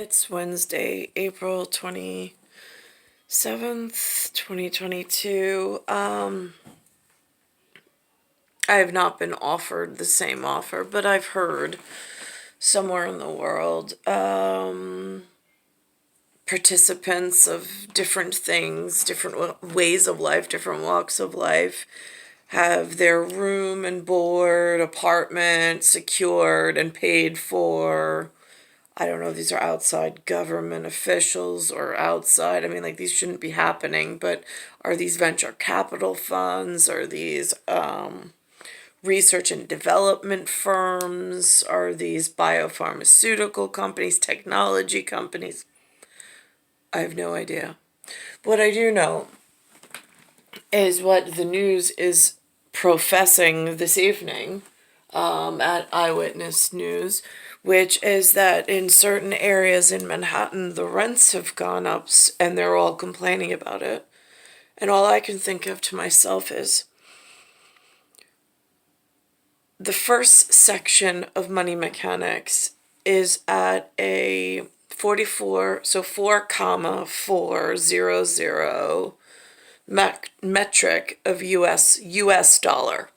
It's Wednesday, April 27th, 2022. I have not been offered the same offer, but I've heard somewhere in the world, participants of different things, different ways of life, different walks of life, have their room and board, apartment secured and paid for. I don't know if these are outside government officials or outside. I mean, like, these shouldn't be happening, but are these venture capital funds? Are these research and development firms? Are these biopharmaceutical companies, technology companies? I have no idea. What I do know is what the news is professing this evening at Eyewitness News, which is that in certain areas in Manhattan, the rents have gone up and they're all complaining about it. And all I can think of to myself is the first section of Money Mechanics is at a 44, so 4,400 metric of US dollar.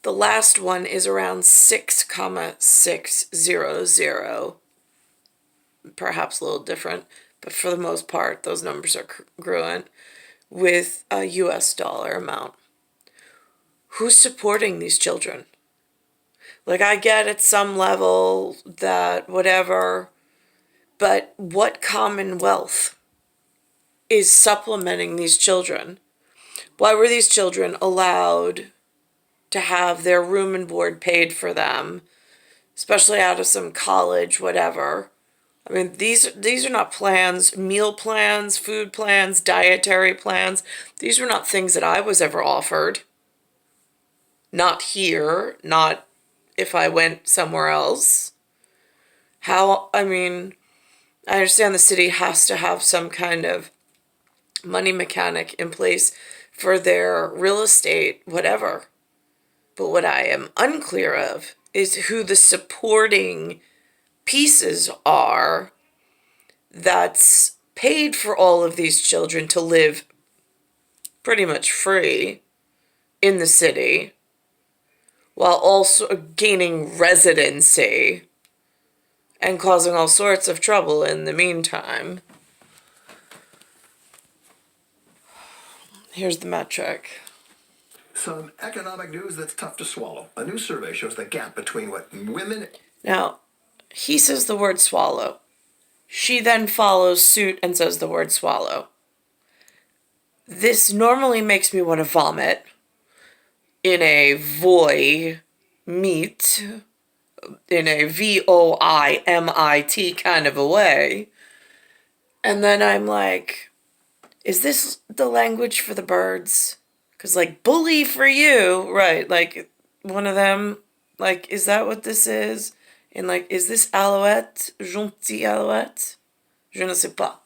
The last one is around 6,600, perhaps a little different, but for the most part, those numbers are congruent with a US dollar amount. Who's supporting these children? Like, I get at some level that whatever, but what commonwealth is supplementing these children? Why were these children allowed to have their room and board paid for them, especially out of some college, whatever? I mean, these are not plans, meal plans, food plans, dietary plans. These were not things that I was ever offered. Not here, not if I went somewhere else. I understand the city has to have some kind of money mechanic in place for their real estate, whatever. But what I am unclear of is who the supporting pieces are that's paid for all of these children to live pretty much free in the city while also gaining residency and causing all sorts of trouble in the meantime. Here's the metric. Some economic news that's tough to swallow. A new survey shows the gap between what women... Now, he says the word swallow. She then follows suit and says the word swallow. This normally makes me want to vomit in a voy meat, in a VOIMIT kind of a way. And then I'm like, is this the language for the birds? Because, like, bully for you, right? Like, one of them, like, is that what this is? And, like, is this alouette? Gentil alouette? Je ne sais pas.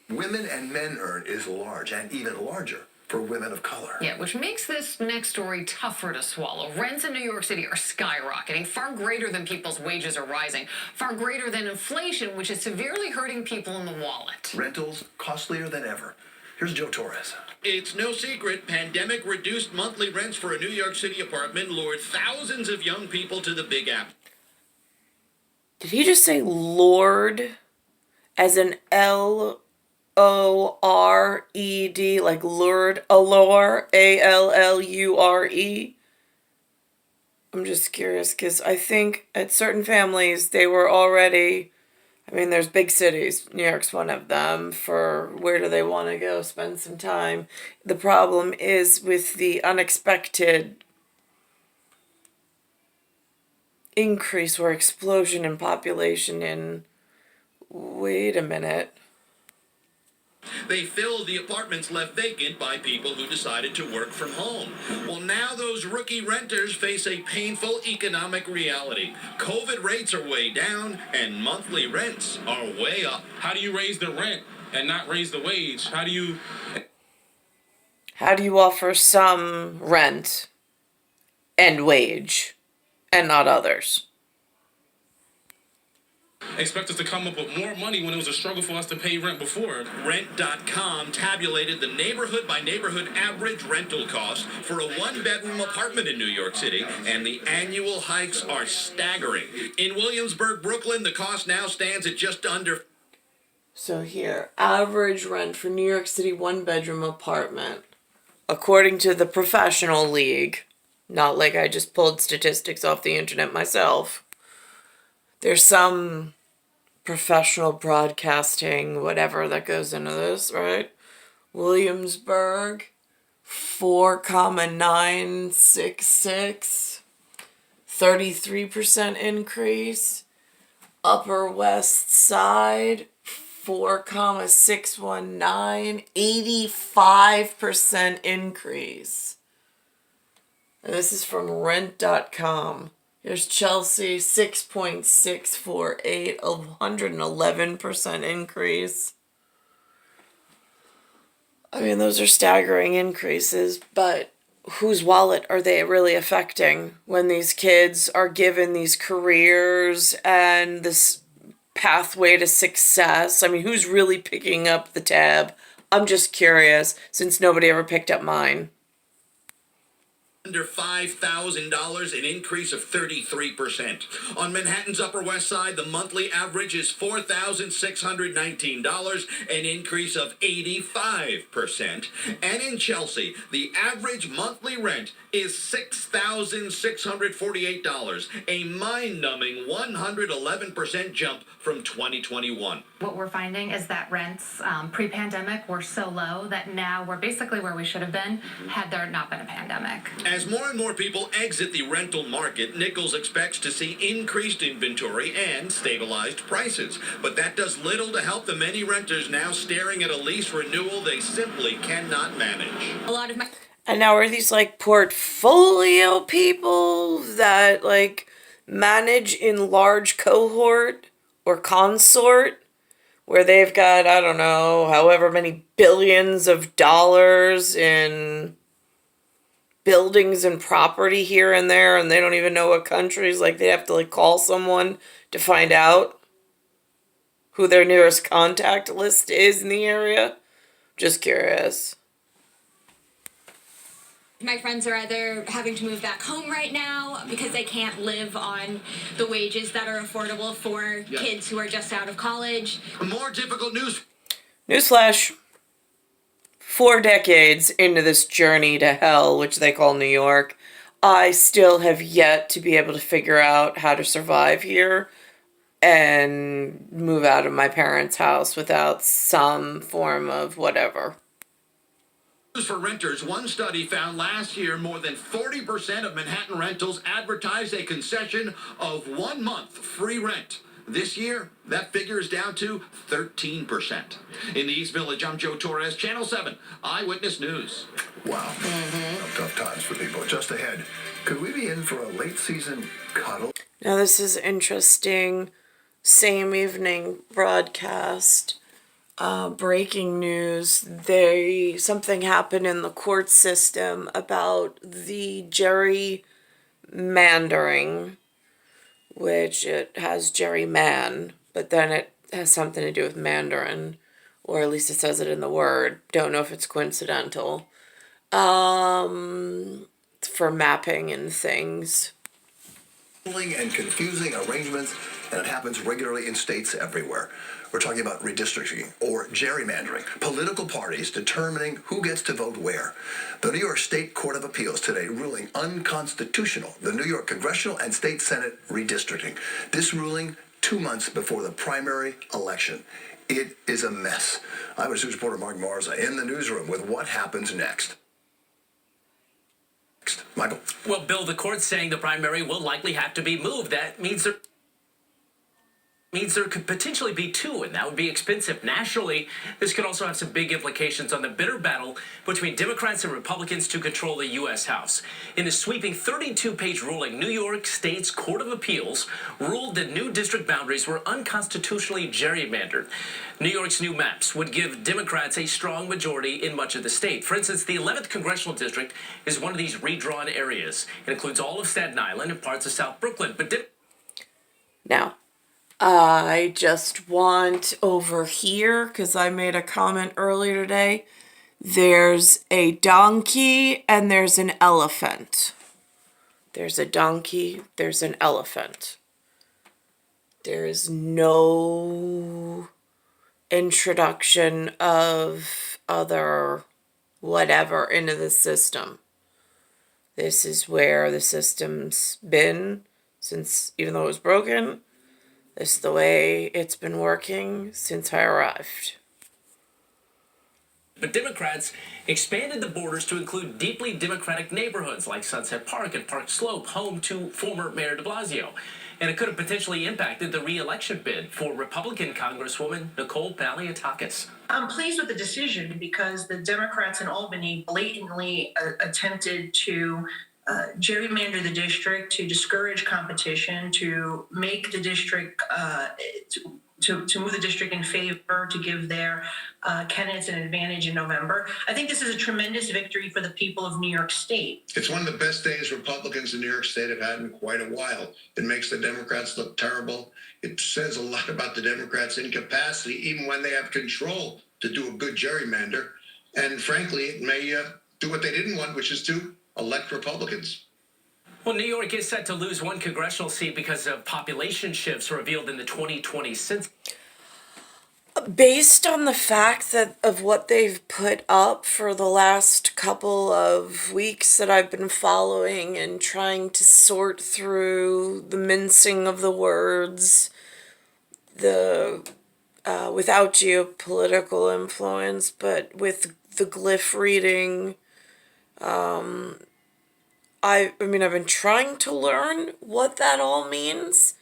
Women and men earn is large and even larger for women of color. Yeah, which makes this next story tougher to swallow. Rents in New York City are skyrocketing, far greater than people's wages are rising, far greater than inflation, which is severely hurting people in the wallet. Rentals costlier than ever. Here's Joe Torres. It's no secret, pandemic-reduced monthly rents for a New York City apartment lured thousands of young people to the Big Apple. Did he just say Lord as an Lord, like lured, allure, ALLURE? I'm just curious because I think at certain families they were already, there's big cities. New York's one of them. For where do they want to go spend some time? The problem is with the unexpected increase or explosion in population in, wait a minute. They filled the apartments left vacant by people who decided to work from home. Well, now those rookie renters face a painful economic reality. COVID rates are way down and monthly rents are way up. How do you raise the rent and not raise the wage? How do you offer some rent and wage and not others? expect us to come up with more money when it was a struggle for us to pay rent before. Rent.com tabulated the neighborhood by neighborhood average rental cost for a one-bedroom apartment in New York City, and the annual hikes are staggering. In Williamsburg, Brooklyn, the cost now stands at just under. So here, average rent for New York City one-bedroom apartment, according to the Professional League, not like I just pulled statistics off the internet myself. There's some professional broadcasting, whatever that goes into this, right? Williamsburg, 4,966, 33% increase. Upper West Side, 4,619, 85% increase. And this is from rent.com. Here's Chelsea, 6.648, 111% increase. I mean, those are staggering increases, but whose wallet are they really affecting when these kids are given these careers and this pathway to success? I mean, who's really picking up the tab? I'm just curious, since nobody ever picked up mine. Under $5,000, an increase of 33%. On Manhattan's Upper West Side, the monthly average is $4,619, an increase of 85%. And in Chelsea, the average monthly rent is $6,648, a mind-numbing 111% jump from 2021. What we're finding is that rents pre-pandemic were so low that now we're basically where we should have been had there not been a pandemic. As more and more people exit the rental market, Nichols expects to see increased inventory and stabilized prices. But that does little to help the many renters now staring at a lease renewal they simply cannot manage. A lot of my And now are these like portfolio people that like manage in large cohort or consort where they've got, I don't know, however many billions of dollars in buildings and property here and there, and they don't even know what countries, like they have to like call someone to find out who their nearest contact list is in the area? Just curious. My friends are either having to move back home right now because they can't live on the wages that are affordable for kids who are just out of college. More difficult news. Newsflash. 4 decades into this journey to hell, which they call New York, I still have yet to be able to figure out how to survive here and move out of my parents' house without some form of whatever. For renters, one study found last year more than 40% of Manhattan rentals advertised a concession of 1 month free rent. This year, that figure is down to 13%. In the East Village, I'm Joe Torres, Channel 7 Eyewitness News. Wow. Tough times for people. Just ahead, could we be in for a late season cuddle? Now this is interesting. Same evening broadcast. Breaking news. Something happened in the court system about the gerrymandering, which it has gerryman, but then it has something to do with Mandarin, or at least it says it in the word. Don't know if it's coincidental. For mapping and things. And confusing arrangements, and it happens regularly in states everywhere. We're talking about redistricting or gerrymandering, political parties determining who gets to vote where. The New York State Court of Appeals today ruling unconstitutional the New York Congressional and State Senate redistricting. This ruling 2 months before the primary election. It is a mess. Eyewitness News reporter Mark Marza in the newsroom with what happens next. Michael? Well, Bill, the court's saying the primary will likely have to be moved. That means there could potentially be two, and that would be expensive. Nationally, this could also have some big implications on the bitter battle between Democrats and Republicans to control the U.S. House. In a sweeping 32-page ruling, New York State's Court of Appeals ruled that new district boundaries were unconstitutionally gerrymandered. New York's new maps would give Democrats a strong majority in much of the state. For instance, the 11th Congressional District is one of these redrawn areas. It includes all of Staten Island and parts of South Brooklyn. But Now, I just want over here, because I made a comment earlier today, there's a donkey and there's an elephant. There's a donkey, there's an elephant. There is no introduction of other whatever into the system. This is where the system's been since, even though it was broken, this is the way it's been working since I arrived. But Democrats expanded the borders to include deeply Democratic neighborhoods like Sunset Park and Park Slope, home to former Mayor de Blasio. And it could have potentially impacted the re-election bid for Republican Congresswoman Nicole I'm pleased with the decision because the Democrats in Albany blatantly attempted to gerrymander the district, to discourage competition, to make the district to move the district in favor, to give their candidates an advantage in November. I think this is a tremendous victory for the people of New York State. It's one of the best days Republicans in New York State have had in quite a while. It makes the Democrats look terrible. It says a lot about the Democrats' incapacity, even when they have control, to do a good gerrymander. And frankly, it may do what they didn't want, which is to elect Republicans. Well, New York is set to lose one congressional seat because of population shifts revealed in the 2020 census. Based on the fact that of what they've put up for the last couple of weeks that I've been following and trying to sort through the mincing of the words, the without geopolitical influence, but with the glyph reading, I mean, I've been trying to learn what that all means.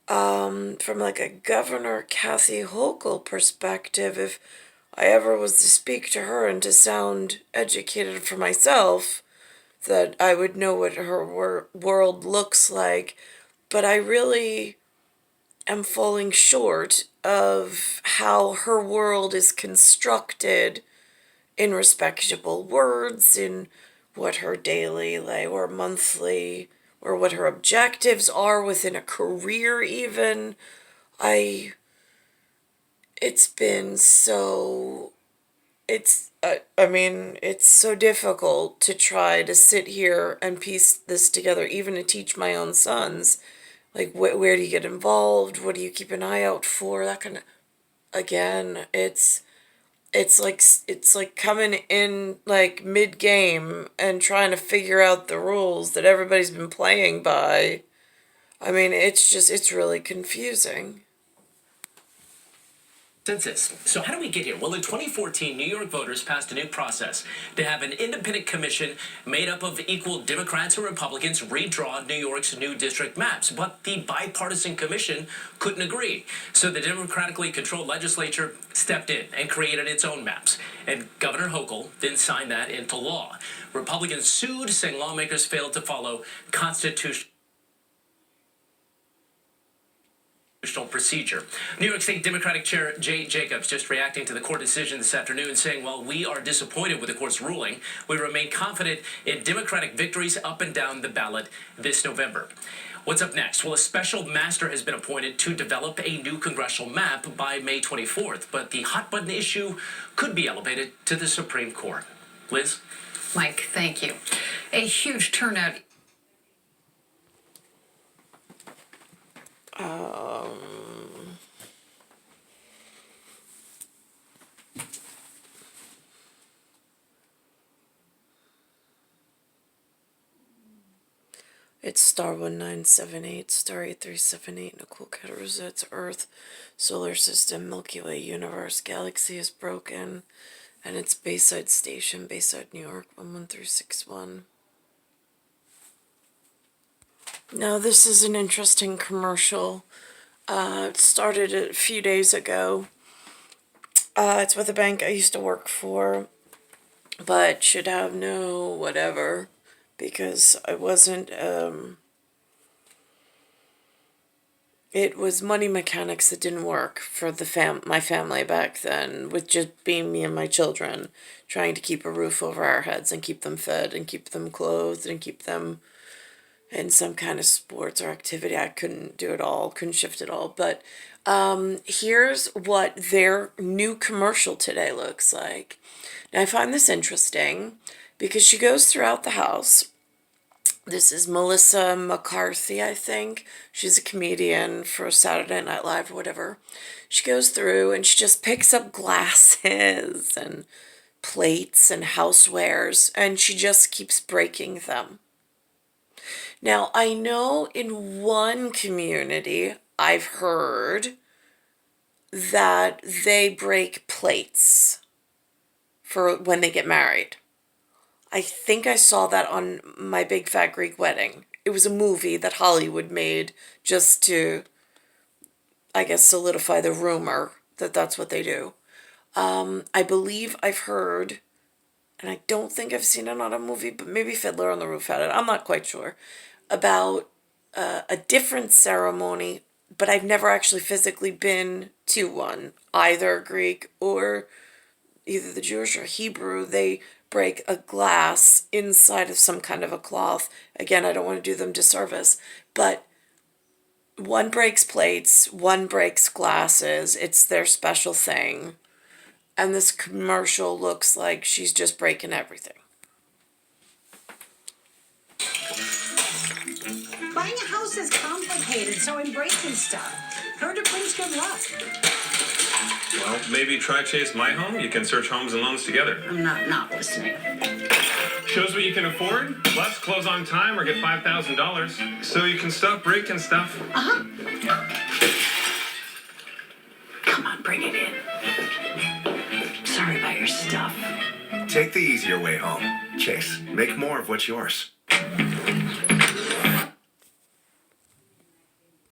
From like a Governor Kathy Hochul perspective, if I ever was to speak to her and to sound educated for myself, that I would know what her world looks like. But I really am falling short of how her world is constructed in respectable words, in what her daily or monthly or what her objectives are within a career even. It's been so, it's so difficult to try to sit here and piece this together, even to teach my own sons. Like, where do you get involved? What do you keep an eye out for? That kind of, again, it's like coming in like mid-game and trying to figure out the rules that everybody's been playing by. I mean, it's really confusing. Census. So how do we get here? Well, in 2014, New York voters passed a new process to have an independent commission made up of equal Democrats and Republicans redraw New York's new district maps. But the bipartisan commission couldn't agree. So the democratically controlled legislature stepped in and created its own maps. And Governor Hochul then signed that into law. Republicans sued, saying lawmakers failed to follow constitutional procedure. New York State Democratic Chair Jay Jacobs just reacting to the court decision this afternoon, saying, while we are disappointed with the court's ruling, we remain confident in Democratic victories up and down the ballot this November. What's up next? Well, a special master has been appointed to develop a new congressional map by May 24th, but the hot button issue could be elevated to the Supreme Court. Liz? Mike, thank you. A huge turnout. It's star 1978, star 8378, Nicole, Cattaruzza, it's Earth, solar system, Milky Way, universe, galaxy is broken, and it's Bayside Station, Bayside, New York, 11361. Now, this is an interesting commercial. It started a few days ago. It's with a bank I used to work for, but should have no whatever, because I wasn't, it was money mechanics that didn't work for my family back then, with just being me and my children, trying to keep a roof over our heads and keep them fed and keep them clothed and keep them in some kind of sports or activity. I couldn't do it all, couldn't shift it all. But here's what their new commercial today looks like. Now, I find this interesting because she goes throughout the house. This is Melissa McCarthy, I think. She's a comedian for Saturday Night Live or whatever. She goes through and she just picks up glasses and plates and housewares, and she just keeps breaking them. Now, I know in one community I've heard that they break plates for when they get married. I think I saw that on My Big Fat Greek Wedding. It was a movie that Hollywood made just to, I guess, solidify the rumor that that's what they do. I believe I've heard, and I don't think I've seen it on a movie, but maybe Fiddler on the Roof had it. I'm not quite sure. About a different ceremony, but I've never actually physically been to one, either Greek or either the Jewish or Hebrew. They break a glass inside of some kind of a cloth. Again, I don't want to do them disservice, but one breaks plates, one breaks glasses. It's their special thing. And this commercial looks like she's just breaking everything. Buying a house is complicated, so embracing stuff. Heard it brings good luck. Well, maybe try Chase My Home. You can search homes and loans together. I'm not listening. Shows what you can afford. Let's close on time or get $5,000. So you can stop breaking stuff. Uh-huh. Come on, bring it in. Sorry about your stuff. Take the easier way home. Chase, make more of what's yours.